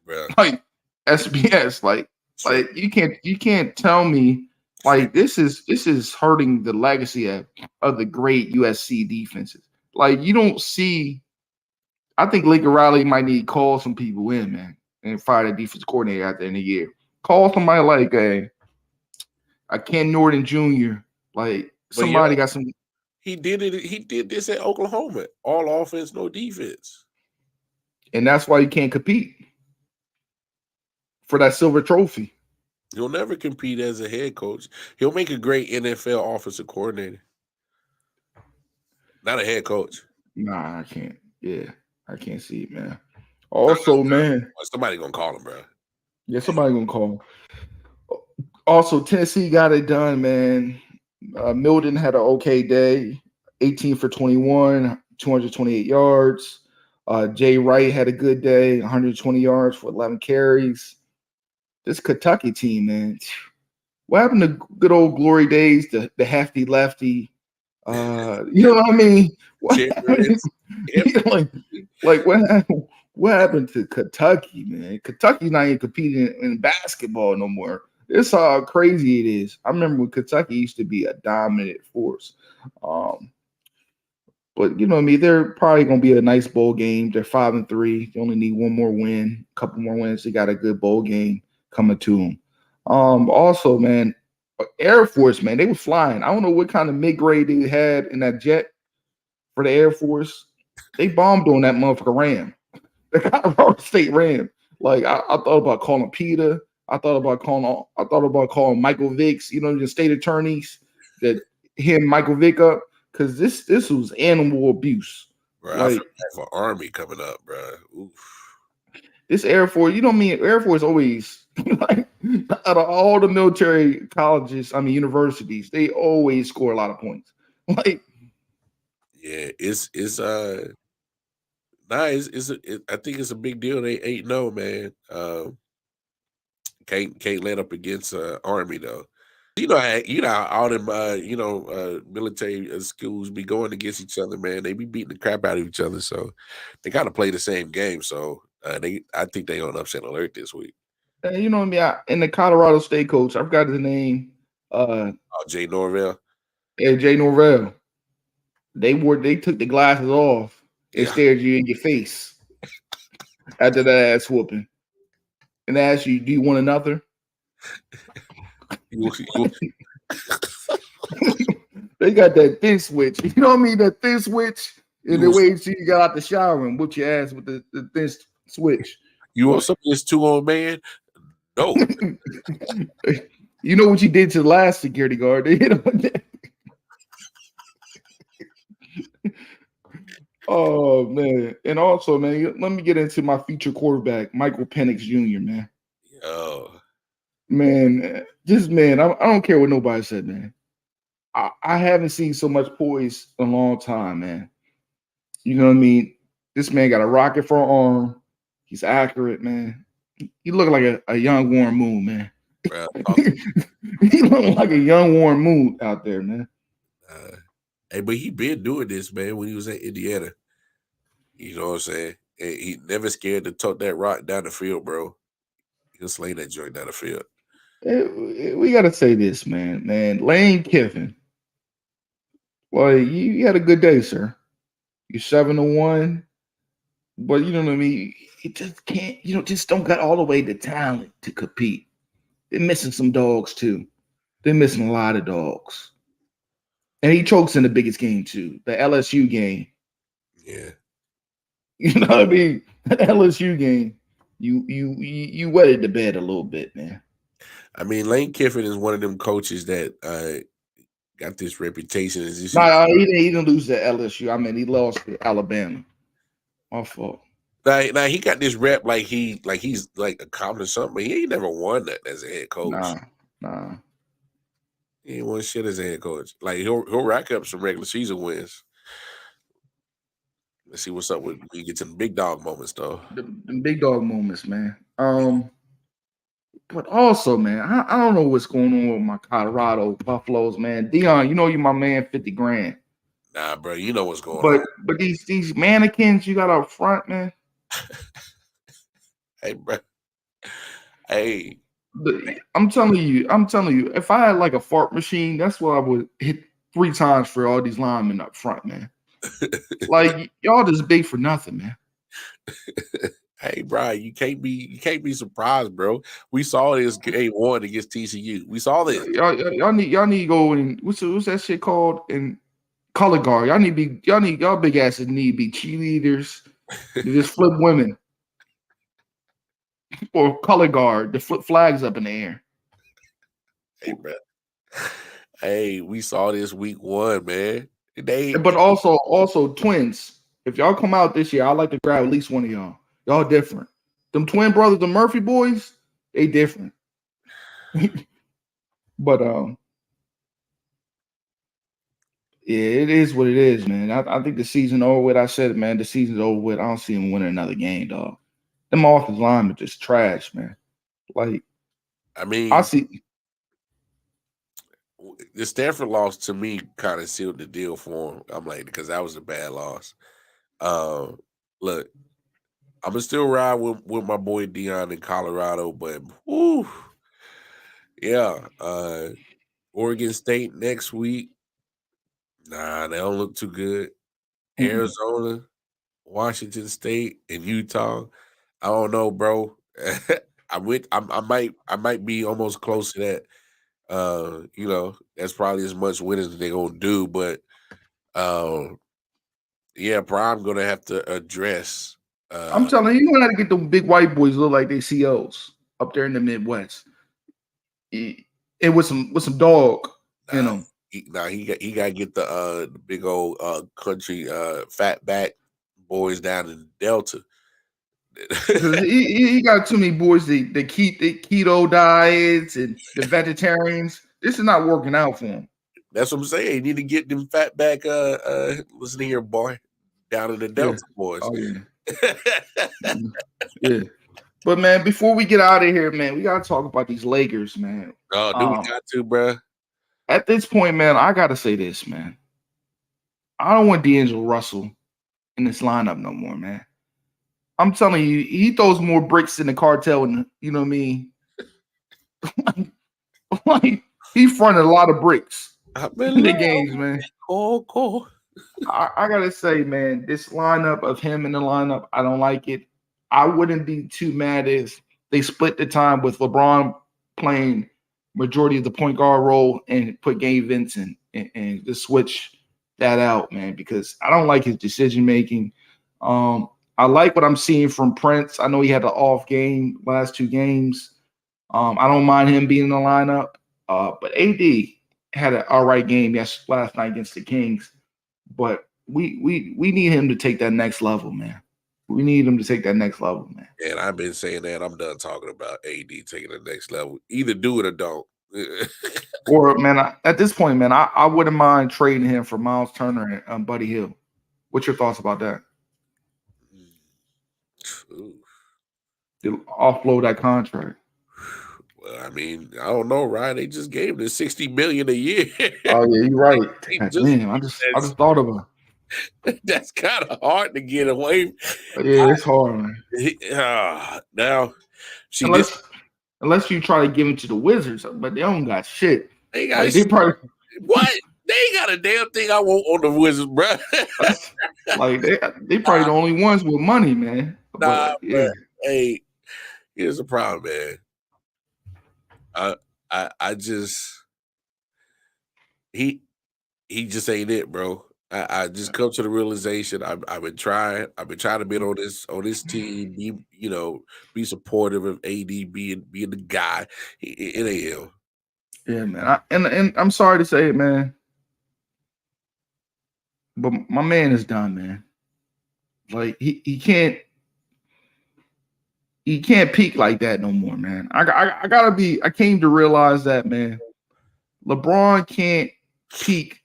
Bro. Like SBS, like you can't tell me like this is hurting the legacy of the great USC defenses. Like you don't see. I think Lincoln Riley might need to call some people in, man, and fire the defense coordinator at the end of the year. Call somebody like a Ken Norton Jr. Like somebody got some. He did it. He did this at Oklahoma. All offense, no defense. And that's why you can't compete for that silver trophy. He'll never compete as a head coach. He'll make a great NFL offensive coordinator. Not a head coach. Nah, I can't. Yeah, I can't see it, man. Also, man. Somebody gonna call him, bro. Yeah, somebody gonna call him. Also, Tennessee got it done, man. Milton had an okay day. 18 for 21, 228 yards. Jay Wright had a good day, 120 yards for 11 carries. This Kentucky team, man. What happened to good old glory days, the hefty lefty? You know what I mean? What happened? What happened to Kentucky, man? Kentucky's not even competing in basketball no more. This is how crazy it is. I remember when Kentucky used to be a dominant force. But you know what I mean? They're probably going to be a nice bowl game. They're 5-3. They only need one more win, a couple more wins. They got a good bowl game coming to them. Also, man, Air Force, man, they were flying. I don't know what kind of mid-grade they had in that jet for the Air Force. They bombed on that motherfucker Ram. The Colorado State Ram. Like I thought about calling PETA. I thought about calling Michael Vicks, you know, the state attorneys that hit Michael Vick up. Because this was animal abuse. Bro, I feel bad for Army coming up, bro. Oof. This Air Force, you know what I mean? Air Force always, like, out of all the military colleges, universities, they always score a lot of points. Like, yeah, I think it's a big deal. They 8-0, man. Can't let up against Army though. You know all them military schools be going against each other, man. They be beating the crap out of each other, so they gotta play the same game. So I think they on upset alert this week. You know what I mean? And the Colorado State coach, I forgot his name. Jay Norvell. Yeah, Jay Norvell. They took the glasses off and stared you in your face after that ass whooping, and asked you, "Do you want another?" They got that thin switch. You know what I mean? That thin switch. And the way you got out the shower and whoop your ass with the thin switch. You want some of this 2-on man? No. You know what you did to the last security guard? They hit him with that. Oh man. And also, man, let me get into my future quarterback, Michael Penix Jr., man. Oh. Man, this man, I don't care what nobody said, man. I haven't seen so much poise in a long time, man. You know what I mean? This man got a rocket for an arm. He's accurate, man. He looked like a young Warren Moon, man. He looked like a young Warren Moon out there, man. Hey, but he been doing this, man, when he was at Indiana. You know what I'm saying? And he never scared to tuck that rock down the field, bro. He'll slay that joint down the field. We got to say this, man. Lane Kiffin. Well, you had a good day, sir. You're 7-1. But you know what I mean? You just can't, just don't got all the way the talent to compete. They're missing some dogs, too. They're missing a lot of dogs. And he chokes in the biggest game, too. The LSU game. Yeah. You know what I mean? The LSU game. You wetted the bed a little bit, man. I mean, Lane Kiffin is one of them coaches that got this reputation. No, he didn't lose to LSU. I mean, he lost to Alabama. My fault. Now he got this rep like he's accomplished something, but he ain't never won that as a head coach. Nah. He ain't won shit as a head coach. Like he'll rack up some regular season wins. Let's see what's up when you get to the big dog moments, though. The big dog moments, man. But also, man, I don't know what's going on with my Colorado Buffaloes, man. Dion, you know you my man, 50 grand. Nah, bro, you know what's going on. But these mannequins you got up front, man. Hey, bro. Hey. I'm telling you, if I had like a fart machine, that's what I would hit 3 times for all these linemen up front, man. Like y'all just big for nothing, man. Hey, bro, you can't be surprised, bro. We saw this game 1 against TCU. We saw this. Y'all need to go in. What's that shit called? In color guard. Y'all big asses need to be cheerleaders. To just flip women. Or color guard to flip flags up in the air. Hey, bro. Hey, we saw this week 1, man. But also twins. If y'all come out this year, I'd like to grab at least one of y'all. Y'all different. Them twin brothers, the Murphy boys, they different. But yeah, it is what it is, man. I think the season over with. I said it, man. The season's over with. I don't see him winning another game, dog. Them offensive linemen just trash, man. Like, I mean, I see the Stanford loss to me kind of sealed the deal for him. I'm like, because that was a bad loss. Look, I'm gonna still ride with my boy Dion in Colorado, but yeah. Oregon State next week. Nah, they don't look too good. Arizona, Washington State, and Utah. I don't know, bro. I might be almost close to that. That's probably as much winning as they're gonna do, but yeah, Prime gonna have to address. I'm telling you, gonna have to get them big white boys look like they COs up there in the Midwest. And with some dog in them. He got to get the big old country fat back boys down in Delta. he got too many boys that keep the keto diets and the vegetarians. This is not working out for him. That's what I'm saying. You need to get them fat back. Listen here, boy, down in the Delta boys. Oh yeah. Yeah. But man, before we get out of here, man, we gotta talk about these Lakers, man. Oh, do we got to, bro? At this point, man, I gotta say this, man. I don't want D'Angelo Russell in this lineup no more, man. I'm telling you, he throws more bricks in the cartel, and you know what I mean. Like he fronted a lot of bricks in the games, man. Cool. I gotta say, man, this lineup of him in the lineup, I don't like it. I wouldn't be too mad if they split the time with LeBron playing majority of the point guard role and put Gabe Vincent and just switch that out, man, because I don't like his decision making. I like what I'm seeing from Prince. I know he had an off game last 2 games. I don't mind him being in the lineup. But AD had an all right game last night against the Kings. But we need him to take that next level, man. We need him to take that next level, man. And I've been saying that. I'm done talking about AD taking the next level. Either do it or don't. Or, man, at this point, man, I wouldn't mind trading him for Miles Turner and Buddy Hield. What's your thoughts about that? To offload that contract. Well, I mean, I don't know, Ryan. They just gave him $60 million a year. Oh yeah, you're right. Damn, I just thought of it. That's kind of hard to get away. Yeah, it's hard, man. Now, unless you try to give him to the Wizards, but they don't got shit. They got what? They ain't got a damn thing I want on the Wizards, bro. Like they probably the only ones with money, man. But, yeah. Hey, here's the problem, man. I just he just ain't it, bro. I just come to the realization I've been trying to be on this team, be supportive of AD being the guy. It ain't him. Yeah, man. And I'm sorry to say it, man, but my man is done, man. Like he can't peak like that no more, man. I came to realize that, man. LeBron can't peak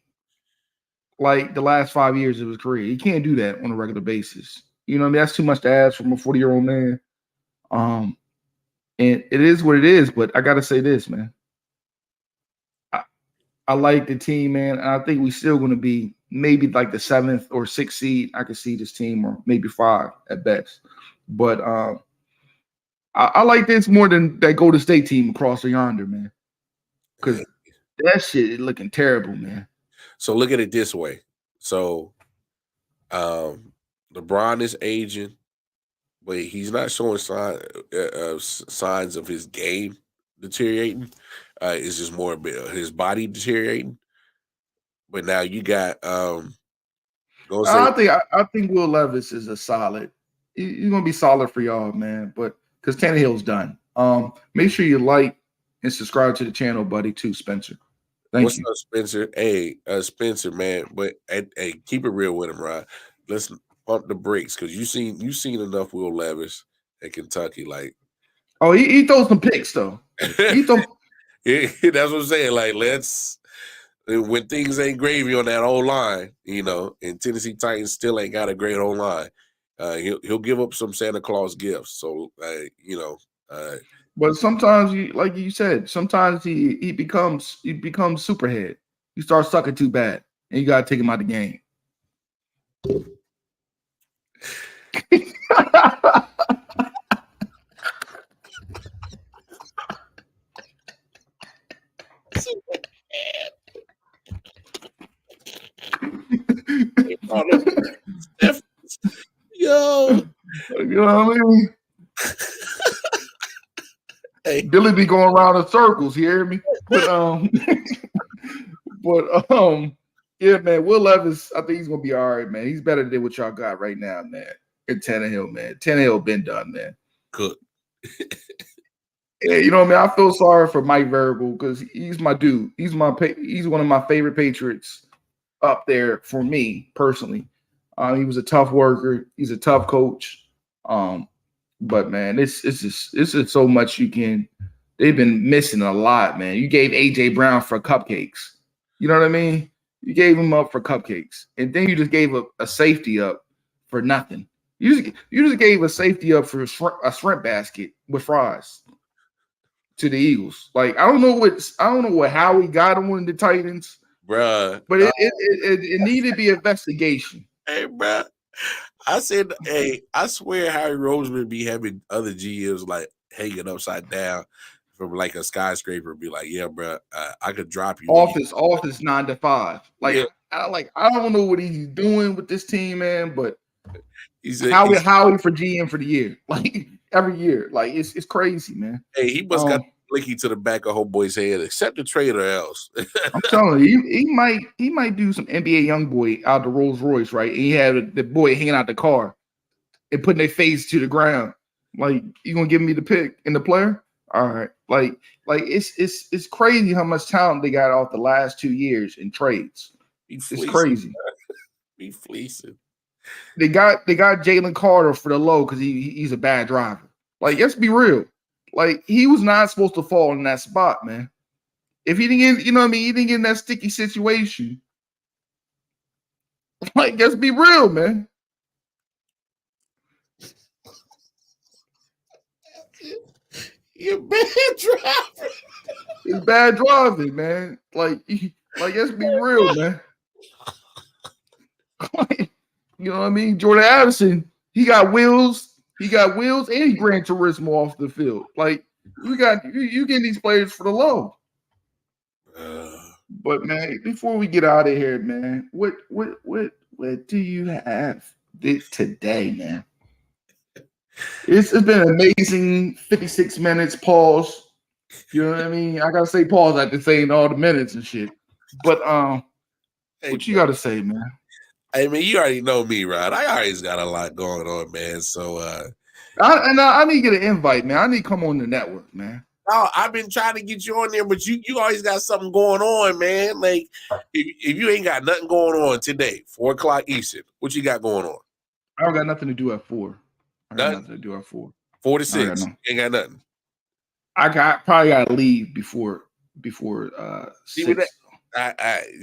like the last 5 years of his career. He can't do that on a regular basis. You know what I mean? That's too much to ask from a 40-year-old man. And it is what it is, but I gotta say this, man. I like the team, man, and I think we're still gonna be maybe like the 7th or 6th seed. I could see this team, or maybe 5 at best. But I like this more than that Golden State team across the yonder, man. Because that shit is looking terrible, man. So look at it this way. So LeBron is aging, but he's not showing signs of his game deteriorating. It's just more a bit of his body deteriorating. But now you got I think Will Levis is a solid. He's gonna be solid for y'all, man. But because Tannehill's done. Make sure you like and subscribe to the channel, buddy, too, Spencer. What's up, Spencer? Hey, Spencer, man. But hey, keep it real with him, Ryan. Let's pump the brakes because you seen enough Will Levis at Kentucky. Like, oh, he throws some picks though. He throws. That's what I'm saying. Like, when things ain't gravy on that old line, and Tennessee Titans still ain't got a great old line. He'll give up some Santa Claus gifts. So, but sometimes, like you said, sometimes he becomes superhead. He starts sucking too bad, and you gotta take him out of the game. Yo, you know what I mean? Hey. Billy be going around in circles. You hear me? But yeah, man. Will Levis, I think he's gonna be all right, man. He's better than what y'all got right now, man. And Tannehill, man. Tannehill been done, man. Good. Yeah, you know what I mean? I feel sorry for Mike Vrabel because he's my dude. He's one of my favorite Patriots up there for me personally. He was a tough worker. He's a tough coach. But man, it's just so much you can. They've been missing a lot, man. You gave AJ Brown for cupcakes. You know what I mean? You gave him up for cupcakes, and then you just gave a safety up for nothing. You just gave a safety up for a shrimp basket with fries to the Eagles. Like I don't know what Howie got him with the Titans, bruh. But it needed to be investigation. Hey, bruh. I said, hey, I swear Harry Roseman be having other GMs like hanging upside down from like a skyscraper and be like, yeah, bro, I could drop you. Office 9 to 5. Like, yeah. I don't know what he's doing with this team, man, but he's Howie for GM for the year. Like every year. Like it's crazy, man. Hey, he must got blicky to the back of homeboy's head. Accept the trade or else. I'm telling you, he might do some NBA young boy out the Rolls Royce, right? And he had the boy hanging out the car and putting their face to the ground. Like, you gonna give me the pick and the player? All right. Like it's crazy how much talent they got off the last 2 years in trades. It's crazy. Be fleecing. They got Jalen Carter for the low because he's a bad driver. Like, let's be real. Like, he was not supposed to fall in that spot, man. If he didn't get, you know what I mean, he didn't get in that sticky situation. Like, let's be real, man. You're bad driving. It's bad driving, man. Like, let's be real, man. Like, you know what I mean? Jordan Addison, he got wheels and he Gran Turismo off the field. Like, you getting these players for the low. But man, before we get out of here, man, what do you have today, man? It's been an amazing 56 minutes. Pause. You know what I mean? I gotta say pause after saying all the minutes and shit. But what you gotta say, man? I mean, you already know me, Rod. I always got a lot going on, man. So I need to get an invite, man. I need to come on the network, man. Oh, I've been trying to get you on there, but you always got something going on, man. Like, if you ain't got nothing going on today, 4 o'clock Eastern, what you got going on? I don't got nothing to do at 4. I got nothing to do at 4. 4 to 6. Ain't got nothing. I probably got to leave before 6.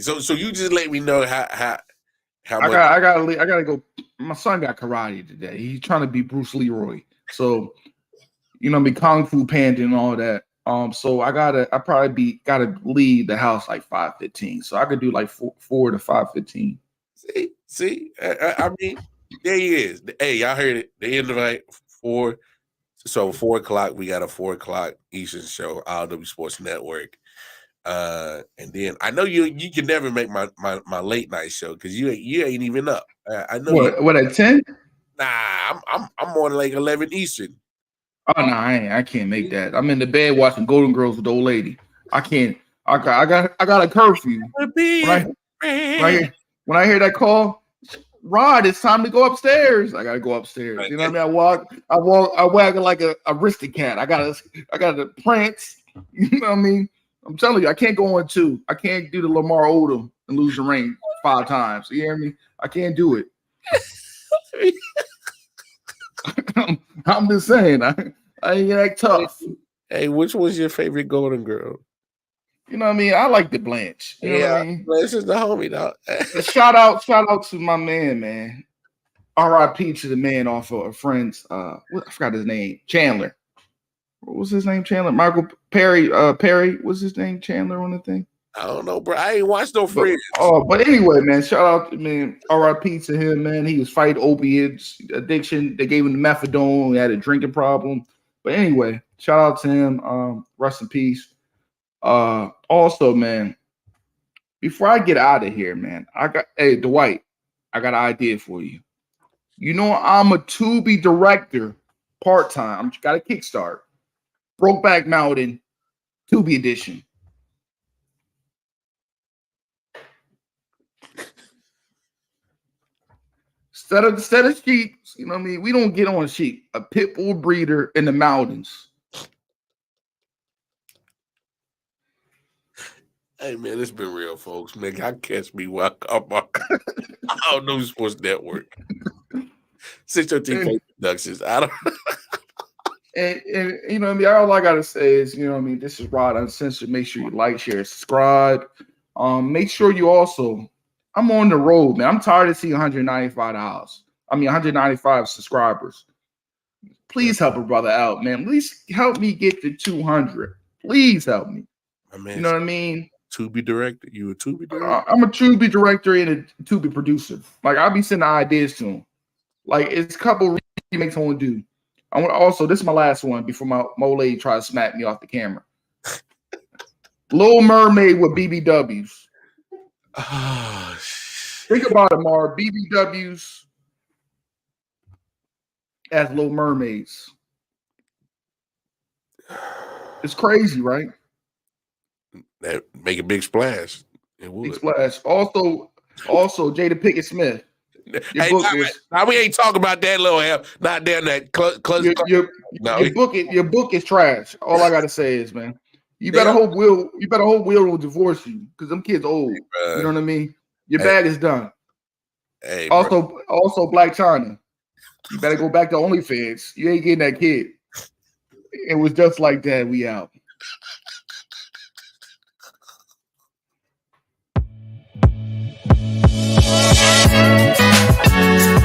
So you just let me know how much. I gotta go. My son got karate today. He's trying to be Bruce Leroy. So, you know, be Kung Fu Panda and all that. So I probably gotta leave the house like 5:15. So I could do like 4 to 5:15. See, I mean, there he is. Hey, y'all heard it. The end of like 4. So 4 o'clock, we got a 4 o'clock Eastern show, RW Sports Network. And then I know you can never make my late night show because you ain't even up. I know what at 10? Nah, I'm on like 11 Eastern. Oh no, I can't make that. I'm in the bed watching Golden Girls with the old lady. I can't. I got a curfew. When I hear that call, Rod, it's time to go upstairs. I gotta go upstairs. You know what I mean? I walk like a aristocrat. I gotta prance. You know what I mean? I'm telling you, I can't go on 2. I can't do the Lamar Odom and lose the ring 5 times. You hear me? I can't do it. I'm just saying, I ain't that tough. Hey, which was your favorite Golden Girl? You know what I mean? I like the Blanche. You know what I mean? Blanche is the homie, dog. Shout out to my man. R.I.P. to the man off of Friends. I forgot his name. Chandler. What was his name? Chandler? Michael Perry. Perry was his name? Chandler on the thing? I don't know, bro. I ain't watched no Friends. But anyway, man, shout out to man. R.I.P. to him, man. He was fighting opiates addiction. They gave him the methadone. He had a drinking problem. But anyway, shout out to him. Rest in peace. Also, man, before I get out of here, man, Dwight, I got an idea for you. You know, I'm a Tubi director part-time. Got a Kickstart. Brokeback Mountain, Tubi edition. Instead of sheep, you know what I mean? We don't get on sheep. A pit bull breeder in the mountains. Hey, man, it's been real, folks. Man, y'all catch me while I'm on RW Sports Network. 613 Productions. I don't And you know what I mean? All I gotta say is, you know what I mean, this is Rod Uncensored. Make sure you like, share, subscribe. Make sure you also, I'm on the road, man. I'm tired of seeing $195 subscribers. Please help a brother out, man. Please help me get to 200. Please help me. Man, you know what I mean? Tubi director. You a Tubi director? I'm a Tubi director and a Tubi producer. Like, I'll be sending ideas to him. Like, it's a couple remakes I want to do. I want also, this is my last one before my old lady tries to smack me off the camera. Little Mermaid with BBWs. Think about it, Mar. BBWs as Little Mermaids. It's crazy, right? That make a big splash. It would. Big splash. Also, Jada Pinkett Smith. Hey, we ain't talking about that little not down that your book is trash. All I gotta say is, man, you better hope Will will divorce you because them kids old. You know what I mean? Your bag is done. Hey, also Black China. You better go back to OnlyFans. You ain't getting that kid. It was just like that. We out.